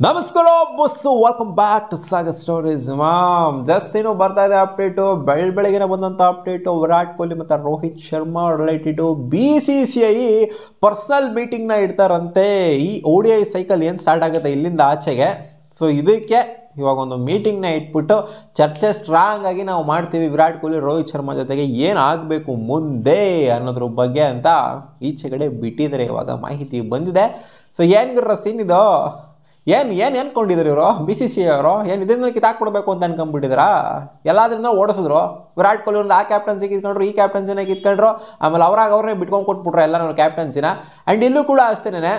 ನಮಸ್ಕಾರ boss, welcome back to Sagar stories. Just ಏನು ಬರ್ತಾ ಇದೆ ಅಪ್ಡೇಟು, ಬೆಳಗಿನ ಬಂದಂಥ ಅಪ್ಡೇಟು. ವಿರಾಟ್ ಕೊಹ್ಲಿ ಮತ್ತು Rohit Sharma related BCCI personal ಮೀಟಿಂಗ್ನ ಇಡ್ತಾರಂತೆ. ಈ ODI ಸೈಕಲ್ ಏನು ಸ್ಟಾರ್ಟ್ ಆಗುತ್ತೆ ಇಲ್ಲಿಂದ ಆಚೆಗೆ. ಸೊ ಇದಕ್ಕೆ ಇವಾಗ ಒಂದು ಮೀಟಿಂಗ್ನ ಇಟ್ಬಿಟ್ಟು ಚರ್ಚೆ ಸ್ಟ್ರಾಂಗ್ ಆಗಿ ನಾವು ಮಾಡ್ತೀವಿ ವಿರಾಟ್ ಕೊಹ್ಲಿ ರೋಹಿತ್ ಶರ್ಮಾ ಜೊತೆಗೆ ಏನು ಆಗಬೇಕು ಮುಂದೆ ಅನ್ನೋದ್ರ ಬಗ್ಗೆ ಅಂತ ಈಚೆಗಡೆ ಬಿಟ್ಟಿದ್ದಾರೆ. ಇವಾಗ ಮಾಹಿತಿ ಬಂದಿದೆ. ಸೊ ಏನು ಸೀನ್ ಇದು, ಏನು ಅನ್ಕೊಂಡಿದ್ರು ಇವರು BCCI ಅವರು? ಏನು ಇದರಿಂದ ಕಿತ್ತಾಕ್ಬಿಡ್ಬೇಕು ಅಂತ ಅನ್ಕೊಂಡ್ಬಿಟ್ಟಿದಾರಾ? ಎಲ್ಲಾದ್ರಿಂದ ಓಡಿಸಿದ್ರು. ವಿರಾಟ್ ಕೊಹ್ಲಿ ಅವ್ರದ್ದು ಆ ಕ್ಯಾಪ್ಟನ್ಸಿ ಕಿತ್ಕೊಂಡ್ರು, ಈ ಕ್ಯಾಪ್ಟನ್ಸಿನ ಕಿತ್ಕೊಂಡ್ರು, ಆಮೇಲೆ ಅವ್ರನ್ನೇ ಬಿಟ್ಕೊಂಡು ಕೊಟ್ಬಿಟ್ರು ಎಲ್ಲ ನನ್ನ ಕ್ಯಾಪ್ಟನ್ಸಿನ. ಆ್ಯಂಡ್ ಇಲ್ಲೂ ಕೂಡ ಅಷ್ಟೇನೆ,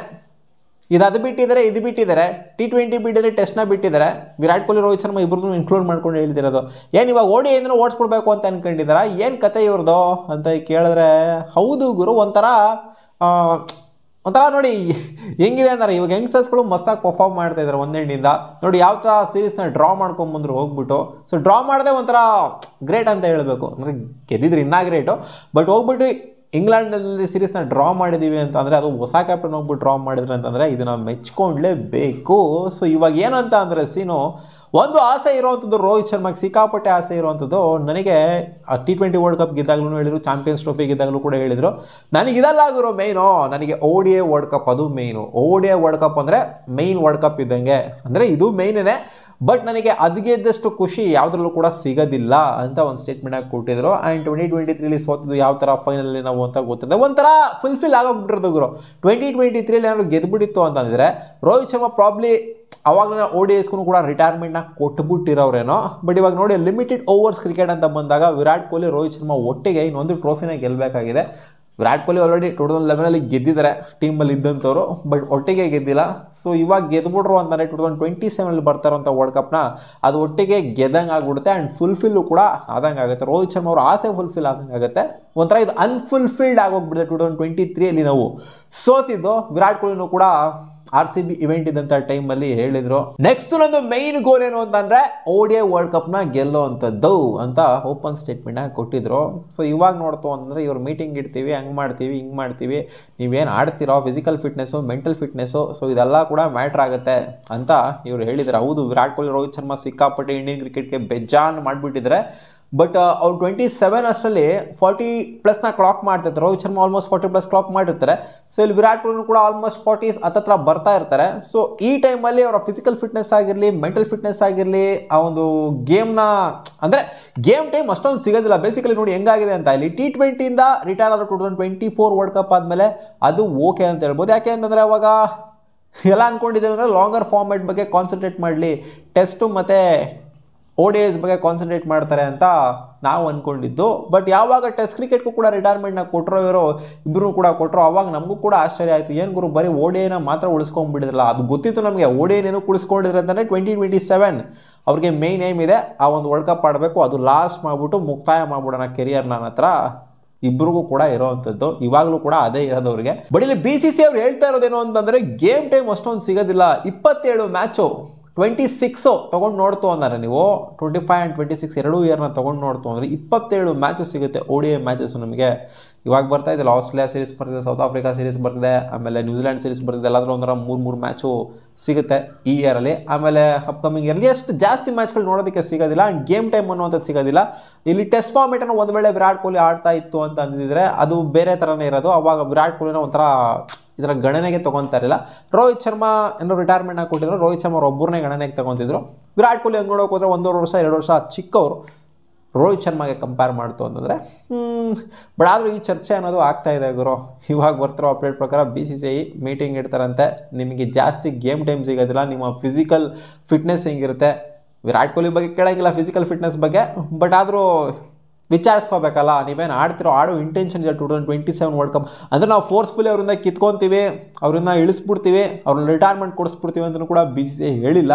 ಇದು ಬಿಟ್ಟಿದ್ದಾರೆ, ಇದು ಬಿಟ್ಟಿದ್ದಾರೆ, T20 ಬಿಟ್ಟಿದ್ದಾರೆ, ಟೆಸ್ಟ್ನ ಬಿಟ್ಟಿದ್ದಾರೆ. ವಿರಾಟ್ ಕೊಹ್ಲಿ ರೋಹಿತ್ ಶರ್ಮಾ ಇಬ್ಬರನ್ನೂ ಇನ್ಕ್ಲೂಡ್ ಮಾಡ್ಕೊಂಡು ಹೇಳ್ತಿರೋದು. ಏನು ಇವಾಗ ODI ಇಂದನೂ ಓಡಿಸ್ಬಿಡ್ಬೇಕು ಅಂತ ಅನ್ಕೊಂಡಿದ್ದಾರಾ? ಏನು ಕತೆ ಇವ್ರದ್ದು ಅಂತ ಕೇಳಿದ್ರೆ, ಹೌದು ಗುರು, ಒಂಥರ ನೋಡಿ ಹೆಂಗಿದೆ ಅಂದರೆ, ಇವಾಗ ಯಂಗ್ಸ್ಟರ್ಸ್ಗಳು ಮಸ್ತಾಗಿ ಪರ್ಫಾರ್ಮ್ ಮಾಡ್ತಾ ಇದ್ದಾರೆ ಒಂದೆಂಡಿಂದ. ನೋಡಿ ಯಾವ ಥರ ಸೀರೀಸ್ನ ಡ್ರಾ ಮಾಡ್ಕೊಂಬಂದ್ರು ಹೋಗ್ಬಿಟ್ಟು. ಸೊ ಡ್ರಾ ಮಾಡದೆ ಒಂಥರ ಗ್ರೇಟ್ ಅಂತ ಹೇಳಬೇಕು. ಅಂದರೆ ಗೆದ್ದಿದ್ರು ಇನ್ನೂ ಗ್ರೇಟು, ಬಟ್ ಹೋಗ್ಬಿಟ್ಟು ಇಂಗ್ಲೆಂಡ್ನಲ್ಲಿ ಸೀರೀಸ್ನ ಡ್ರಾ ಮಾಡಿದ್ದೀವಿ ಅಂತಂದರೆ, ಅದು ಹೊಸ ಕ್ಯಾಪ್ಟನ್ ಹೋಗ್ಬಿಟ್ಟು ಡ್ರಾ ಮಾಡಿದ್ರೆ ಅಂತಂದರೆ ಇದನ್ನು ಮೆಚ್ಕೊಂಡ್ಲೇಬೇಕು. ಸೊ ಇವಾಗ ಏನಂತ ಅಂದರೆ ಸೀನು, ಒಂದು ಆಸೆ ಇರೋವಂಥದ್ದು ರೋಹಿತ್ ಶರ್ಮಾಗೆ, ಸಿಕ್ಕಾಪಟ್ಟೆ ಆಸೆ ಇರೋವಂಥದ್ದು. ನನಗೆ T20 ವರ್ಲ್ಡ್ ಕಪ್ ಗೆದ್ದಾಗಲೂ ಹೇಳಿದರು, ಚಾಂಪಿಯನ್ಸ್ ಟ್ರೋಫಿ ಗೆದ್ದಾಗಲೂ ಕೂಡ ಹೇಳಿದರು, ನನಗಿದೆಲ್ಲ ಆಗಿರೋ ಮೇಯ್ನು, ನನಗೆ ODI ವರ್ಲ್ಡ್ ಕಪ್ ಅದು ಮೇಯ್ನು. ODI ವರ್ಲ್ಡ್ ಕಪ್ ಅಂದರೆ ಮೇಯ್ನ್ ವರ್ಲ್ಡ್ ಕಪ್ ಇದ್ದಂಗೆ, ಅಂದರೆ ಇದು ಮೇಯ್ನೇ. ಬಟ್ ನನಗೆ ಅದು ಗೆದ್ದಷ್ಟು ಖುಷಿ ಯಾವುದ್ರಲ್ಲೂ ಕೂಡ ಸಿಗೋದಿಲ್ಲ ಅಂತ ಒಂದು ಸ್ಟೇಟ್ಮೆಂಟಾಗಿ ಕೊಟ್ಟಿದ್ರು. ಆ್ಯಂಡ್ 2023 ಸೋತಿದ್ದು ಯಾವ ಥರ ಫೈನಲ್ಲಿ ನಾವು ಅಂತ ಗೊತ್ತಿದೆ, ಒಂಥರ ಫುಲ್ಫಿಲ್ ಆಗೋಗ್ಬಿಟ್ಟಿರೋದು ಗುರು. 2023 ಏನಾದ್ರು ಗೆದ್ದುಬಿಟ್ಟಿತ್ತು ಅಂತಂದರೆ ರೋಹಿತ್ ಶರ್ಮಾ ಪ್ರಾಬ್ಲಿ ಅವಾಗ ODIಸ್ಗೂ ಕೂಡ ರಿಟೈರ್ಮೆಂಟ್ನ ಕೊಟ್ಬಿಟ್ಟಿರೋರೇನೋ. ಬಟ್ ಇವಾಗ ನೋಡಿ, ಲಿಮಿಟೆಡ್ ಓವರ್ಸ್ ಕ್ರಿಕೆಟ್ ಅಂತ ಬಂದಾಗ ವಿರಾಟ್ ಕೊಹ್ಲಿ ರೋಹಿತ್ ಶರ್ಮಾ ಒಟ್ಟಿಗೆ ಇನ್ನೊಂದು ಟ್ರೋಫಿನ ಗೆಲ್ಲಬೇಕಾಗಿದೆ. ವಿರಾಟ್ ಕೊಹ್ಲಿ ಆಲ್ರೆಡಿ 2011 ಗೆದ್ದಿದ್ದಾರೆ ಟೀಮಲ್ಲಿ ಇದ್ದಂಥವ್ರು, ಬಟ್ ಒಟ್ಟಿಗೆ ಗೆದ್ದಿಲ್ಲ. ಸೊ ಇವಾಗ ಗೆದ್ಬಿಟ್ರು ಅಂತಂದರೆ 2027 ಬರ್ತಾರಂಥ ವರ್ಲ್ಡ್ ಕಪ್ನ ಅದು ಒಟ್ಟಿಗೆ ಗೆದ್ದಂಗೆ ಆಗ್ಬಿಡುತ್ತೆ. ಆ್ಯಂಡ್ ಫುಲ್ಫಿಲ್ಲು ಕೂಡ ಆದಂಗೆ ಆಗುತ್ತೆ. ರೋಹಿತ್ ಶರ್ಮಾ ಅವ್ರ ಆಸೆ ಫುಲ್ಫಿಲ್ ಆದಂಗೆ ಆಗುತ್ತೆ. ಒಂಥರ ಇದು ಅನ್ಫುಲ್ಫಿಲ್ಡ್ ಆಗೋಗ್ಬಿಡುತ್ತೆ. 2023 ನಾವು ಸೋತಿದ್ದು. ವಿರಾಟ್ ಕೊಹ್ಲಿನೂ ಕೂಡ RCB ಇವೆಂಟ್ ಇದ್ದಂಥ ಟೈಮಲ್ಲಿ ಹೇಳಿದರು, ನೆಕ್ಸ್ಟ್ ನಂದು ಮೈನ್ ಗೋಲ್ ಏನು ಅಂತಂದರೆ ODI ವರ್ಲ್ಡ್ ಕಪ್ನ ಗೆಲ್ಲುವಂಥದ್ದು ಅಂತ ಓಪನ್ ಸ್ಟೇಟ್ಮೆಂಟ್ನ ಕೊಟ್ಟಿದ್ರು. ಸೊ ಇವಾಗ ನೋಡ್ತು ಅಂತಂದರೆ ಇವ್ರು ಮೀಟಿಂಗ್ ಇಡ್ತೀವಿ, ಹಂಗೆ ಮಾಡ್ತೀವಿ, ಹಿಂಗೆ ಮಾಡ್ತೀವಿ, ನೀವೇನು ಆಡ್ತಿರೋ physical fitness, mental fitness, so ಇದೆಲ್ಲ ಕೂಡ ಮ್ಯಾಟ್ರ್ ಆಗುತ್ತೆ ಅಂತ ಇವ್ರು ಹೇಳಿದ್ದಾರೆ. ಹೌದು, ವಿರಾಟ್ ಕೊಹ್ಲಿ ರೋಹಿತ್ ಶರ್ಮಾ ಸಿಕ್ಕಾಪಟ್ಟೆ ಇಂಡಿಯನ್ ಕ್ರಿಕೆಟ್ಗೆ ಬೆಜಾನ್ ಮಾಡಿಬಿಟ್ಟಿದ್ದಾರೆ. ಬಟ್ ಅವ್ರು 27 ಅಷ್ಟರಲ್ಲಿ 40+ ಕ್ಲಾಕ್ ಮಾಡ್ತಿರ್ತಾರೆ. ರೋಹಿತ್ ಶರ್ಮಾ ಆಲ್ಮೋಸ್ಟ್ 40+ ಕ್ಲಾಕ್ ಮಾಡಿರ್ತಾರೆ. ಸೊ ಇಲ್ಲಿ ವಿರಾಟ್ ಕೊಹ್ಲಿ ಕೂಡ ಆಲ್ಮೋಸ್ಟ್ 40s ಹತ್ತತ್ರ ಬರ್ತಾ ಇರ್ತಾರೆ. ಸೊ ಈ ಟೈಮಲ್ಲಿ ಅವರ ಫಿಸಿಕಲ್ ಫಿಟ್ನೆಸ್ ಆಗಿರಲಿ, ಮೆಂಟಲ್ ಫಿಟ್ನೆಸ್ ಆಗಿರಲಿ, ಆ ಒಂದು ಗೇಮ್ನ ಅಂದರೆ ಗೇಮ್ ಟೈಮ್ ಅಷ್ಟೊಂದು ಸಿಗೋದಿಲ್ಲ. ಬೇಸಿಕಲಿ ನೋಡಿ ಹೆಂಗಾಗಿದೆ ಅಂತ, ಇಲ್ಲಿ T20 ರಿಟೈರ್ ಆದ 2024 ವರ್ಲ್ಡ್ ಕಪ್ ಆದಮೇಲೆ ಅದು ಓಕೆ ಅಂತ ಹೇಳ್ಬೋದು. ಯಾಕೆ ಅಂತಂದರೆ ಅವಾಗ ಎಲ್ಲ ಅಂದ್ಕೊಂಡಿದ್ದೇವೆ ಅಂದರೆ ಲಾಂಗರ್ ಫಾರ್ಮ್ಯಾಟ್ ಬಗ್ಗೆ ಕಾನ್ಸಂಟ್ರೇಟ್ ಮಾಡಲಿ, ಟೆಸ್ಟು ಮತ್ತು ODIs ಬಗ್ಗೆ ಕಾನ್ಸಂಟ್ರೇಟ್ ಮಾಡ್ತಾರೆ ಅಂತ ನಾವು ಅಂದ್ಕೊಂಡಿದ್ದು. ಬಟ್ ಯಾವಾಗ ಟೆಸ್ಟ್ ಕ್ರಿಕೆಟ್ಗೂ ಕೂಡ ರಿಟೈರ್ಮೆಂಟ್ನ ಕೊಟ್ಟರು, ಇವರು ಇಬ್ಬರು ಕೂಡ ಕೊಟ್ಟರು, ಅವಾಗ ನಮಗೂ ಕೂಡ ಆಶ್ಚರ್ಯ ಆಯಿತು. ಏನು ಗುರು ಬರೀ ODIನ ಮಾತ್ರ ಉಳಿಸ್ಕೊಂಡ್ಬಿಟ್ಟಿದ್ರಲ್ಲ. ಅದು ಗೊತ್ತಿತ್ತು ನಮಗೆ, ODIನೇನು ಉಳಿಸ್ಕೊಂಡಿದ್ರೆ ಅಂತಂದರೆ 2027 ಅವ್ರಿಗೆ ಮೇಯ್ನ್ ಏಮ್ ಇದೆ, ಆ ಒಂದು ವರ್ಲ್ಡ್ ಕಪ್ ಆಡಬೇಕು, ಅದು ಲಾಸ್ಟ್ ಮಾಡಿಬಿಟ್ಟು ಮುಕ್ತಾಯ ಮಾಡಿಬಿಡೋಣ ಕೆರಿಯರ್ ನನ್ನ ಹತ್ರ. ಇಬ್ಬರಿಗೂ ಕೂಡ ಇರೋವಂಥದ್ದು, ಇವಾಗಲೂ ಕೂಡ ಅದೇ ಇರೋದವ್ರಿಗೆ. ಬಟ್ ಇಲ್ಲಿ BCCI ಅವ್ರು ಹೇಳ್ತಾ ಇರೋದೇನು ಅಂತಂದರೆ, ಗೇಮ್ ಟೈಮ್ ಅಷ್ಟೊಂದು ಸಿಗೋದಿಲ್ಲ. 27 ಮ್ಯಾಚು 26 ತೊಗೊಂಡು ನೋಡ್ತು ಅಂದರೆ ನೀವು 25 ಆ್ಯಂಡ್ 26 ಎರಡೂ ಇಯರ್ನ ತೊಗೊಂಡು ನೋಡ್ತು ಅಂದರೆ 27 ಮ್ಯಾಚು ಸಿಗುತ್ತೆ ODI ಮ್ಯಾಚಸ್ಸು ನಮಗೆ. ಇವಾಗ ಬರ್ತಾ ಇದೆಯಲ್ಲ, ಆಸ್ಟ್ರೇಲಿಯಾ ಸೀರೀಸ್ ಬರ್ತಿದೆ, ಸೌತ್ ಆಫ್ರಿಕಾ ಸೀರೀಸ್ ಬರ್ತಿದೆ, ಆಮೇಲೆ ನ್ಯೂಜಿಲೆಂಡ್ ಸೀರೀಸ್ ಬರ್ತಿದೆ. ಎಲ್ಲಾದರೂ ಒಂಥರ 3 ಮ್ಯಾಚು ಸಿಗುತ್ತೆ ಈ ಇಯರಲ್ಲಿ. ಆಮೇಲೆ ಅಪ್ಕಮಿಂಗ್ ಇಯರ್ಲಿ ಅಷ್ಟು ಜಾಸ್ತಿ ಮ್ಯಾಚ್ಗಳು ನೋಡೋದಕ್ಕೆ ಸಿಗೋದಿಲ್ಲ. ಆ್ಯಂಡ್ ಗೇಮ್ ಟೈಮ್ ಅನ್ನುವಂಥದ್ದು ಸಿಗೋದಿಲ್ಲ. ಇಲ್ಲಿ ಟೆಸ್ಟ್ ಫಾರ್ಮೇಟನ್ನು ಒಂದು ವೇಳೆ ವಿರಾಟ್ ಕೊಹ್ಲಿ ಆಡ್ತಾ ಇತ್ತು ಅಂತ ಅಂದಿದ್ರೆ ಅದು ಬೇರೆ ಥರನೇ ಇರೋದು. ಅವಾಗ ವಿರಾಟ್ ಕೊಹ್ಲಿನ ಒಂಥರ ಇದರ ಗಣನೆಗೆ ತೊಗೊತಾರಿಲ್ಲ. ರೋಹಿತ್ ಶರ್ಮಾ ಏನೋ ರಿಟೈರ್ಮೆಂಟ್ನ ಕೊಟ್ಟಿದ್ರು, ರೋಹಿತ್ ಶರ್ಮಾ ಒಬ್ಬರನ್ನೇ ಗಣನೆಗೆ ತೊಗೊತಿದ್ರು. ವಿರಾಟ್ ಕೊಹ್ಲಿ ಹಂಗೆ ನೋಡೋಕೆ ಹೋದರೆ 1.5 ವರ್ಷ 2 ವರ್ಷ ಚಿಕ್ಕವರು ರೋಹಿತ್ ಶರ್ಮಾಗೆ ಕಂಪೇರ್ ಮಾಡ್ತು ಅಂತಂದರೆ. ಬಟ್ ಆದರೂ ಈ ಚರ್ಚೆ ಅನ್ನೋದು ಆಗ್ತಾ ಇದೆ ಗುರು. ಇವಾಗ ಬರ್ತಿರೋ ಅಪ್ಡೇಟ್ ಪ್ರಕಾರ BCCI ಮೀಟಿಂಗ್ ಇಡ್ತಾರಂತೆ. ನಿಮಗೆ ಜಾಸ್ತಿ ಗೇಮ್ ಟೈಮ್ ಸಿಗೋದಿಲ್ಲ, ನಿಮ್ಮ ಫಿಸಿಕಲ್ ಫಿಟ್ನೆಸ್ ಹೆಂಗಿರುತ್ತೆ. ವಿರಾಟ್ ಕೊಹ್ಲಿ ಬಗ್ಗೆ ಕೇಳೋಂಗಿಲ್ಲ ಫಿಸಿಕಲ್ ಫಿಟ್ನೆಸ್ ಬಗ್ಗೆ, ಬಟ್ ಆದರೂ ವಿಚಾರಿಸ್ಕೋಬೇಕಲ್ಲ, ನೀವೇನು ಆಡೋ ಇಂಟೆನ್ಷನ್ ಇದೆ 2027 ವರ್ಲ್ಡ್ ಕಪ್ ಅಂದರೆ ನಾವು ಫೋರ್ಸ್ಫುಲಿ ಅವರಿಂದ ಕಿತ್ಕೊತೀವಿ, ಅವರಿಂದ ಇಳಿಸ್ಬಿಡ್ತೀವಿ, ಅವ್ರನ್ನ ರಿಟೈರ್ಮೆಂಟ್ ಕೊಡಿಸ್ಬಿಡ್ತೀವಿ ಅಂತಲೂ ಕೂಡ BCCI ಹೇಳಿಲ್ಲ.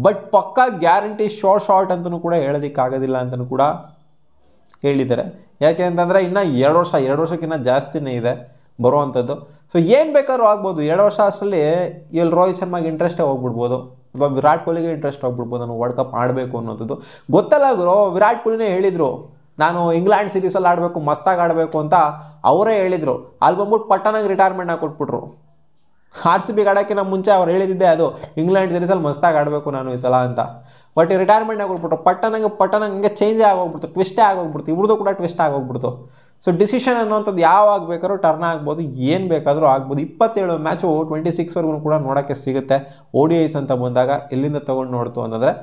ಬಟ್ ಪಕ್ಕಾ ಗ್ಯಾರಂಟಿ ಶಾರ್ಟ್ ಅಂತಲೂ ಕೂಡ ಹೇಳೋದಕ್ಕಾಗೋದಿಲ್ಲ ಅಂತಲೂ ಕೂಡ ಹೇಳಿದ್ದಾರೆ. ಯಾಕೆ ಅಂತಂದರೆ ಇನ್ನೂ 2 ವರ್ಷಕ್ಕಿಂತ ಜಾಸ್ತಿನೇ ಇದೆ ಬರುವಂಥದ್ದು. ಸೊ ಏನು ಬೇಕಾದ್ರೂ ಆಗ್ಬೋದು. 2 ವರ್ಷ ಅಷ್ಟರಲ್ಲಿ ಇಲ್ಲಿ ರೋಹಿತ್ ಶರ್ಮಾಗೆ ಇಂಟ್ರೆಸ್ಟೇ ಹೋಗ್ಬಿಡ್ಬೋದು, ಇವಾಗ ವಿರಾಟ್ ಕೊಹ್ಲಿಗೆ ಇಂಟ್ರೆಸ್ಟ್ ಹೋಗ್ಬಿಡ್ಬೋದು ನಾನು ವರ್ಲ್ಡ್ ಕಪ್ ಆಡಬೇಕು ಅನ್ನೋದು. ಗೊತ್ತಲ್ಲ ಗುರು, ವಿರಾಟ್ ಕೊಹ್ಲಿನೇ ಹೇಳಿದರು ನಾನು ಇಂಗ್ಲೆಂಡ್ ಸೀರೀಸಲ್ಲಿ ಆಡಬೇಕು, ಮಸ್ತಾಗಿ ಆಡಬೇಕು ಅಂತ ಅವರೇ ಹೇಳಿದರು. ಅಲ್ಲಿ ಬಂದ್ಬಿಟ್ಟು ಪಟ್ಟನಾಗಿ ರಿಟೈರ್ಮೆಂಟ್ನ ಕೊಟ್ಬಿಟ್ರು. RCB ಆಡೋಕ್ಕಿಂತ ಮುಂಚೆ ಅವ್ರು ಹೇಳಿದ್ದೆ ಅದು ಇಂಗ್ಲೆಂಡ್ ಸೀರೀಸಲ್ಲಿ ಮಸ್ತಾಗಿ ಆಡಬೇಕು ನಾನು ಈ ಸಲ ಅಂತ. ಬಟ್ ಈ ರಿಟೈರ್ಮೆಂಟ್ ಆಗಿಬಿಟ್ರು ಪಟ್ಟನಂಗೆ ಚೇಂಜೇ ಆಗೋಗ್ಬಿಡ್ತು, ಟ್ವಿಸ್ಟೇ ಆಗೋಗ್ಬಿಡ್ತು, ಇವ್ರದ್ದು ಕೂಡ ಟ್ವಿಸ್ಟ್ ಆಗೋಗ್ಬಿಡ್ತು. ಸೊ ಡಿಸಿಷನ್ ಅನ್ನೋಂಥದ್ದು ಯಾವಾಗ ಬೇಕಾದ್ರೂ ಟರ್ನ್ ಆಗ್ಬೋದು, ಏನು ಬೇಕಾದರೂ ಆಗ್ಬೋದು. 27 ಮ್ಯಾಚು 26ವರೆಗೂ ಕೂಡ ನೋಡೋಕ್ಕೆ ಸಿಗುತ್ತೆ. ODIs ಅಂತ ಬಂದಾಗ ಎಲ್ಲಿಂದ ತೊಗೊಂಡು ನೋಡ್ತು ಅಂತಂದರೆ.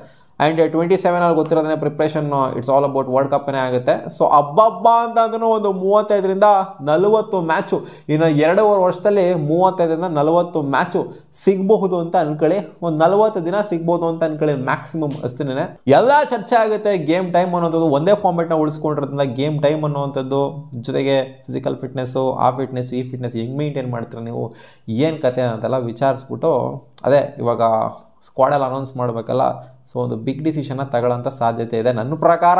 ಆ್ಯಂಡ್ 27 ಗೊತ್ತಿರೋದೇ preparation, it's all about world ಕಪ್ನೇ ಆಗುತ್ತೆ. ಸೊ ಹಬ್ಬ ಅಂತ ಅಂದ್ರೂ ಒಂದು 35ರಿಂದ 40 ಮ್ಯಾಚು, ಇನ್ನು 2.5 ವರ್ಷದಲ್ಲಿ 35ರಿಂದ 40 ಮ್ಯಾಚು ಸಿಗಬಹುದು ಅಂತ ಅನ್ಕೊಳ್ಳಿ. ಒಂದು 40 ದಿನ ಸಿಗ್ಬೋದು ಅಂತ ಅನ್ಕೊಳ್ಳಿ ಮ್ಯಾಕ್ಸಿಮಮ್ ಅಷ್ಟೇನೆ. ಎಲ್ಲ ಚರ್ಚೆ ಆಗುತ್ತೆ ಗೇಮ್ ಟೈಮ್ ಅನ್ನೋಂಥದ್ದು. ಒಂದೇ ಫಾರ್ಮೆಟ್ನ ಉಳಿಸ್ಕೊಂಡಿರೋದ್ರಿಂದ ಗೇಮ್ ಟೈಮ್ ಅನ್ನೋವಂಥದ್ದು, ಜೊತೆಗೆ ಫಿಸಿಕಲ್ ಫಿಟ್ನೆಸ್ಸು, ಆ ಫಿಟ್ನೆಸ್ ಈ ಫಿಟ್ನೆಸ್ ಹೆಂಗೆ ಮೇಂಟೈನ್ ಮಾಡ್ತೀರ ನೀವು, ಏನು ಕತೆ ಅಂತೆಲ್ಲ ವಿಚಾರಿಸ್ಬಿಟ್ಟು ಅದೇ ಇವಾಗ ಸ್ಕ್ವಾಡಲ್ಲಿ ಅನೌನ್ಸ್ ಮಾಡಬೇಕಲ್ಲ. ಸೊ ಒಂದು ಬಿಗ್ ಡಿಸಿಷನ್ನ ತಗೊಳ್ಳೋಂಥ ಸಾಧ್ಯತೆ ಇದೆ. ನನ್ನ ಪ್ರಕಾರ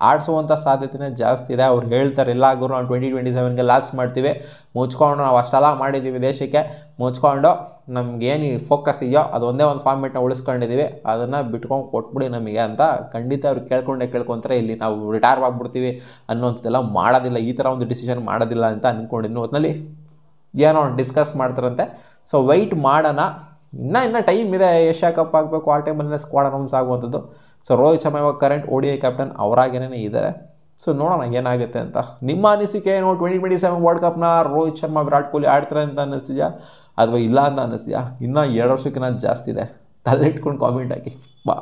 ಆಡಿಸುವಂಥ ಸಾಧ್ಯತೆನೇ ಜಾಸ್ತಿ ಇದೆ. ಅವ್ರು ಹೇಳ್ತಾರೆ ಎಲ್ಲ ಗುರು ನಾವು 2027ಗೆ ಲಾಸ್ಟ್ ಮಾಡ್ತೀವಿ, ಮುಚ್ಕೊಂಡು ನಾವು ಅಷ್ಟೆಲ್ಲ ಮಾಡಿದ್ದೀವಿ ದೇಶಕ್ಕೆ, ಮುಚ್ಕೊಂಡು ನಮಗೇನು ಫೋಕಸ್ ಇದೆಯೋ ಅದು ಒಂದೇ ಒಂದು ಫಾರ್ಮೆಟ್ನ ಉಳಿಸ್ಕೊಂಡಿದ್ದೀವಿ, ಅದನ್ನು ಬಿಟ್ಕೊಂಡು ಕೊಟ್ಬಿಡಿ ನಮಗೆ ಅಂತ ಖಂಡಿತ ಅವ್ರು ಕೇಳ್ಕೊಂತಾರೆ. ಇಲ್ಲಿ ನಾವು ರಿಟೈರ್ ಆಗಿಬಿಡ್ತೀವಿ ಅನ್ನೋಂಥದ್ದೆಲ್ಲ ಮಾಡೋದಿಲ್ಲ, ಈ ಥರ ಒಂದು ಡಿಸಿಷನ್ ಮಾಡೋದಿಲ್ಲ ಅಂತ ಅಂದ್ಕೊಂಡಿದ್ದೀನಿ. ಒಟ್ಟಿನಲ್ಲಿ ಏನೋ ಡಿಸ್ಕಸ್ ಮಾಡ್ತಾರಂತೆ. ಸೊ ವೆಯ್ಟ್ ಮಾಡೋಣ, ಇನ್ನೂ ಟೈಮ್ ಇದೆ. ಏಷ್ಯಾ ಕಪ್ ಆಗಬೇಕು, ಆ ಟೈಮಲ್ಲೇ ಸ್ಕ್ವಾಡ್ ಅನೌನ್ಸ್ ಆಗುವಂಥದ್ದು. ಸೊ ರೋಹಿತ್ ಶರ್ಮಾ ಇವಾಗ ಕರೆಂಟ್ ODI ಕ್ಯಾಪ್ಟನ್ ಅವರಾಗೇನೇ ಇದ್ದಾರೆ. ಸೊ ನೋಡೋಣ ಏನಾಗುತ್ತೆ ಅಂತ. ನಿಮ್ಮ ಅನಿಸಿಕೆ ಏನು? 2027 ವರ್ಲ್ಡ್ ಕಪ್ನ ರೋಹಿತ್ ಶರ್ಮಾ ವಿರಾಟ್ ಕೊಹ್ಲಿ ಆಡ್ತಾರೆ ಅಂತ ಅನ್ನಿಸ್ತಿದ್ಯಾ ಅಥವಾ ಇಲ್ಲ ಅಂತ ಅನ್ನಿಸ್ತಿದ್ಯಾ? ಇನ್ನೂ 2 ವರ್ಷಕ್ಕಿಂತ ಜಾಸ್ತಿ ಇದೆ. ತಲೆಯಿಟ್ಕೊಂಡು ಕಾಮೆಂಟ್ ಹಾಕಿ. ಬಾ.